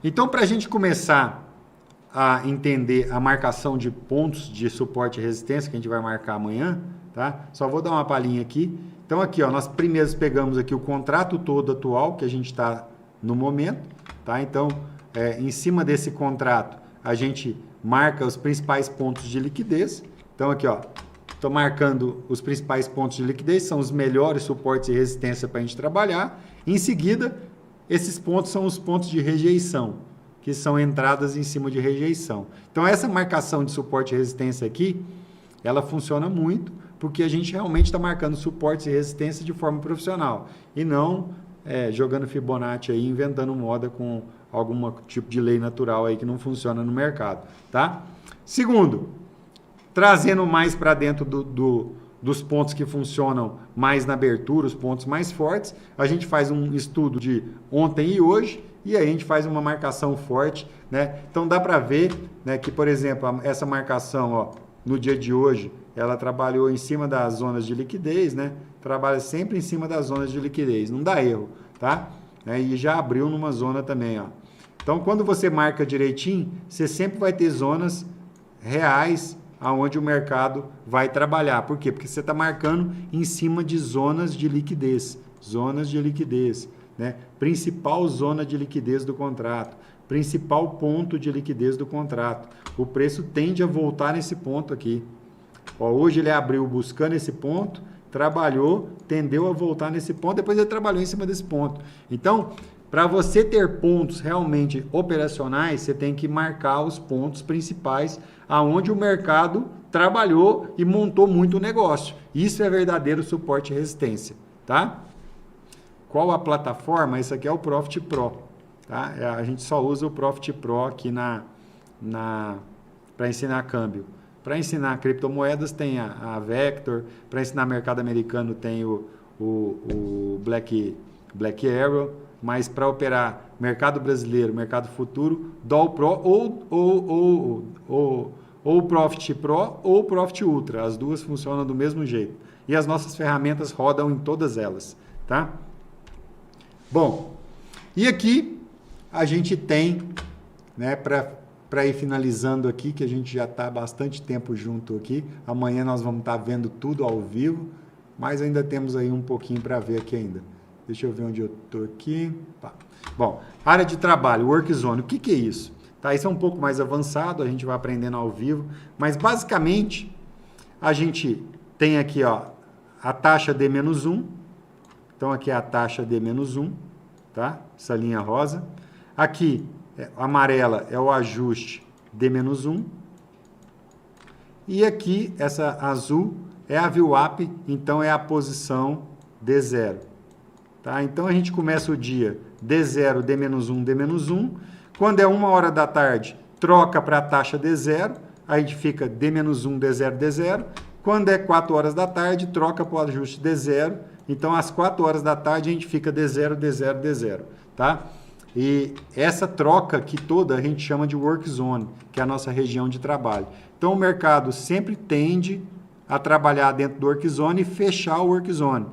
Então, para a gente começar a entender a marcação de pontos de suporte e resistência, que a gente vai marcar amanhã, tá? Só vou dar uma palhinha aqui. Então, aqui, ó, nós primeiro pegamos aqui o contrato todo atual, que a gente está no momento, tá? Então, em cima desse contrato, a gente marca os principais pontos de liquidez. Então, aqui, ó, estou marcando os principais pontos de liquidez, são os melhores suportes e resistência para a gente trabalhar. Em seguida, esses pontos são os pontos de rejeição, que são entradas em cima de rejeição. Então, essa marcação de suporte e resistência aqui, ela funciona muito, porque a gente realmente está marcando suportes e resistência de forma profissional, e não jogando Fibonacci aí, inventando moda com algum tipo de lei natural aí que não funciona no mercado, tá? Segundo, trazendo mais para dentro dos pontos que funcionam mais na abertura, os pontos mais fortes, a gente faz um estudo de ontem e hoje, e aí a gente faz uma marcação forte, né? Então dá para ver, né, que, por exemplo, essa marcação, ó, no dia de hoje, ela trabalhou em cima das zonas de liquidez, né? Trabalha sempre em cima das zonas de liquidez, não dá erro, tá? E já abriu numa zona também, ó. Então, quando você marca direitinho, você sempre vai ter zonas reais aonde o mercado vai trabalhar. Por quê? Porque você está marcando em cima de zonas de liquidez, né? Principal zona de liquidez do contrato, principal ponto de liquidez do contrato. O preço tende a voltar nesse ponto aqui. Ó, hoje ele abriu buscando esse ponto, trabalhou, tendeu a voltar nesse ponto, depois ele trabalhou em cima desse ponto. Então, para você ter pontos realmente operacionais, você tem que marcar os pontos principais aonde o mercado trabalhou e montou muito negócio. Isso é verdadeiro suporte e resistência, tá? Qual a plataforma? Isso aqui é o Profit Pro, tá? A gente só usa o Profit Pro aqui para ensinar câmbio. Para ensinar criptomoedas tem a Vector, para ensinar mercado americano tem o Black Arrow, mas para operar mercado brasileiro, mercado futuro, DOL Pro ou o Profit Pro ou o Profit Ultra. As duas funcionam do mesmo jeito. E as nossas ferramentas rodam em todas elas, tá? Bom, e aqui a gente tem, né, para ir finalizando aqui, que a gente já está há bastante tempo junto aqui. Amanhã nós vamos estar vendo tudo ao vivo, mas ainda temos aí um pouquinho para ver aqui ainda. Deixa eu ver onde eu estou aqui. Tá. Bom, área de trabalho, Work Zone, o que que é isso? Tá, isso é um pouco mais avançado, a gente vai aprendendo ao vivo, mas basicamente a gente tem aqui, ó, a taxa D-1, então aqui é a taxa D-1, tá? Essa linha rosa. Aqui, amarela é o ajuste D-1. E aqui, essa azul é a VWAP, então é a posição D0. Tá? Então a gente começa o dia D0, D-1, D-1. Quando é 1h da tarde, troca para a taxa D0, aí a gente fica D-1, D0, D0. Quando é 4h da tarde, troca para o ajuste D0. Então, às 4h da tarde, a gente fica D0, D0, D0, tá? E essa troca aqui toda a gente chama de Work Zone, que é a nossa região de trabalho. Então, o mercado sempre tende a trabalhar dentro do Work Zone e fechar o Work Zone.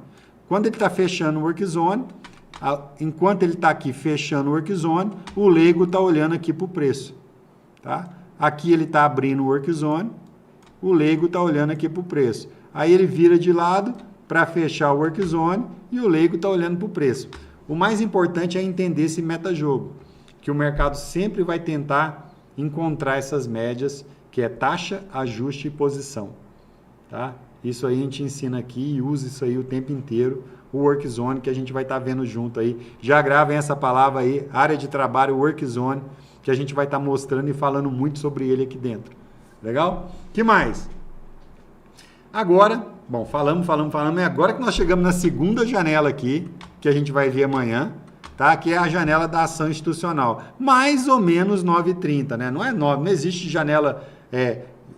Quando ele está fechando o Work Zone, enquanto ele está aqui fechando o Work Zone, o leigo está olhando aqui para o preço, tá? Aqui ele está abrindo o Work Zone, o leigo está olhando aqui para o preço. Aí ele vira de lado para fechar o Work Zone e o leigo está olhando para o preço. O mais importante é entender esse metajogo, que o mercado sempre vai tentar encontrar essas médias, que é taxa, ajuste e posição, tá? Isso aí a gente ensina aqui e usa isso aí o tempo inteiro, o Work Zone, que a gente vai estar vendo junto aí. Já gravem essa palavra aí, área de trabalho, Work Zone, que a gente vai estar mostrando e falando muito sobre ele aqui dentro. Legal? Que mais? Agora, bom, falamos, e agora que nós chegamos na segunda janela aqui, que a gente vai ver amanhã, tá? Que é a janela da ação institucional. Mais ou menos 9h30, né? Não é 9, não existe janela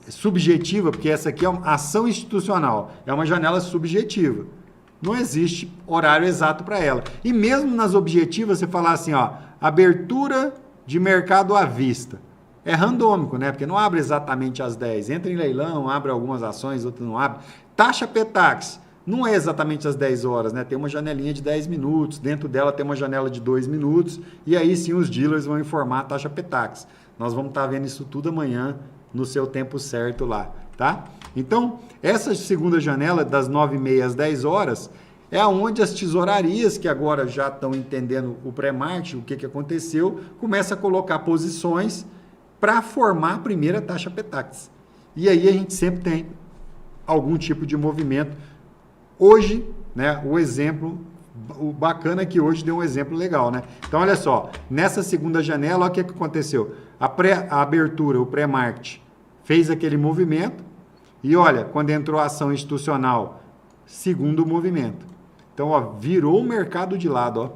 subjetiva, porque essa aqui é uma ação institucional, é uma janela subjetiva. Não existe horário exato para ela. E mesmo nas objetivas, você falar assim, ó, abertura de mercado à vista. É randômico, né? Porque não abre exatamente às 10. Entra em leilão, abre algumas ações, outras não abre. Taxa PETAX. não é exatamente às 10 horas, né? Tem uma janelinha de 10 minutos, dentro dela tem uma janela de 2 minutos, e aí sim os dealers vão informar a taxa PETAX. Nós vamos estar vendo isso tudo amanhã no seu tempo certo lá, tá? Então, essa segunda janela das 9h30 às 10 horas é onde as tesourarias, que agora já estão entendendo o pré-market, o que aconteceu, começa a colocar posições para formar a primeira taxa PETAX. E aí a gente sempre tem algum tipo de movimento. Hoje, né, o exemplo, o bacana é que hoje deu um exemplo legal, né? Então, olha só, nessa segunda janela, olha o que aconteceu. A abertura, o pré-market, fez aquele movimento e olha, quando entrou a ação institucional, segundo movimento. Então, ó, virou o mercado de lado, ó.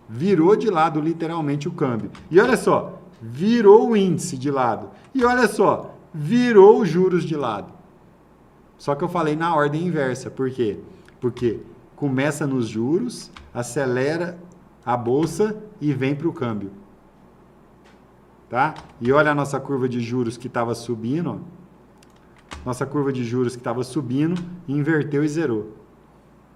Virou de lado literalmente o câmbio. E olha só, virou o índice de lado. E olha só, virou os juros de lado. Só que eu falei na ordem inversa. Por quê? Porque começa nos juros, acelera a bolsa e vem para o câmbio. Tá? E olha a nossa curva de juros que estava subindo. Ó. Nossa curva de juros que estava subindo, inverteu e zerou.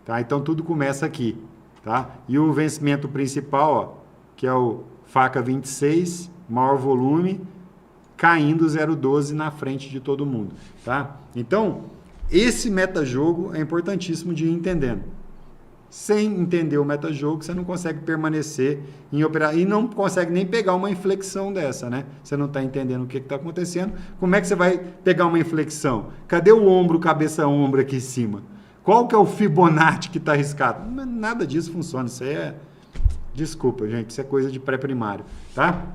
Tá? Então tudo começa aqui. Tá? E o vencimento principal, ó, que é o faca 26, maior volume, caindo 0,12 na frente de todo mundo. Tá? Então, esse metajogo é importantíssimo de ir entendendo. Sem entender o metajogo, você não consegue permanecer em operar e não consegue nem pegar uma inflexão dessa, né? Você não está entendendo o que está acontecendo. Como é que você vai pegar uma inflexão? Cadê o ombro, cabeça-ombro aqui em cima? Qual que é o Fibonacci que está arriscado? Nada disso funciona. Isso aí é... Desculpa, gente. Isso é coisa de pré-primário, tá?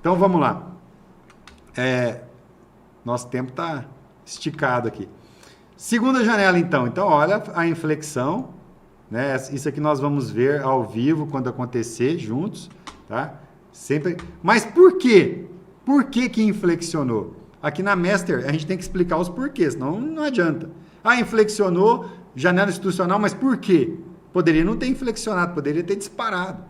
Então, vamos lá. Nosso tempo está esticado aqui. Segunda janela, então. Então, olha a inflexão, né? Isso aqui nós vamos ver ao vivo quando acontecer juntos, tá? Sempre. Mas por quê? Por que que inflexionou? Aqui na Master a gente tem que explicar os porquês, senão não adianta. Inflexionou, janela institucional, mas por quê? Poderia não ter inflexionado, poderia ter disparado,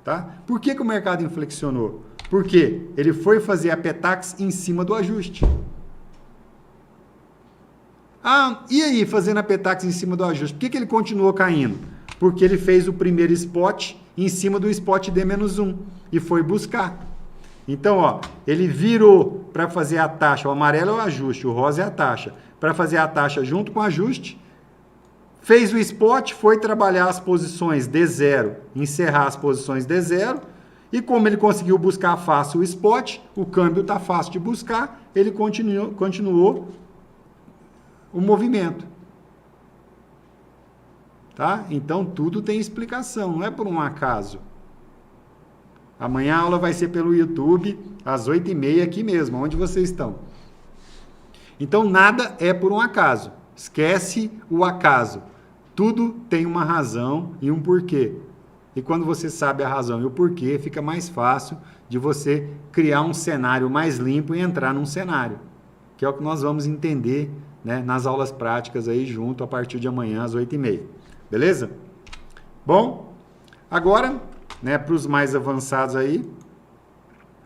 tá? Por que que o mercado inflexionou? Porque ele foi fazer a PETAX em cima do ajuste. E aí, fazendo a PETAX em cima do ajuste, por que que ele continuou caindo? Porque ele fez o primeiro spot em cima do spot D-1 e foi buscar. Então, ó, ele virou para fazer a taxa, o amarelo é o ajuste, o rosa é a taxa. Para fazer a taxa junto com o ajuste, fez o spot, foi trabalhar as posições D0, encerrar as posições D0, e como ele conseguiu buscar fácil o spot, o câmbio está fácil de buscar, ele continuou o movimento. Tá? Então, tudo tem explicação, não é por um acaso. Amanhã a aula vai ser pelo YouTube, às 8h30, aqui mesmo, onde vocês estão. Então, nada é por um acaso. Esquece o acaso. Tudo tem uma razão e um porquê. E quando você sabe a razão e o porquê, fica mais fácil de você criar um cenário mais limpo e entrar num cenário. Que é o que nós vamos entender, né, nas aulas práticas aí junto a partir de amanhã às 8h30. Beleza? Bom, agora, né, para os mais avançados aí,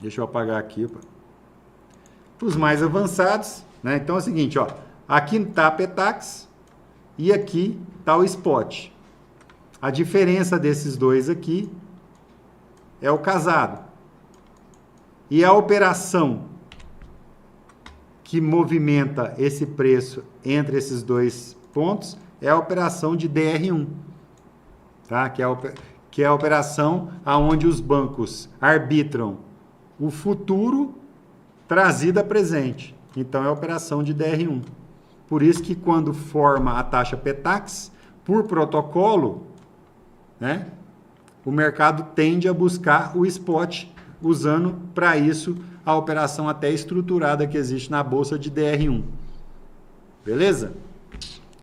deixa eu apagar aqui. Para os mais avançados, né, então é o seguinte, ó, aqui está a PETAX e aqui está o spot. A diferença desses dois aqui é o casado. E a operação que movimenta esse preço entre esses dois pontos é a operação de DR1, tá? Que é a operação onde os bancos arbitram o futuro trazido a presente. Então, é a operação de DR1. Por isso que quando forma a taxa PETAX, por protocolo, né, o mercado tende a buscar o spot, usando para isso a operação até estruturada que existe na bolsa de DR1. Beleza?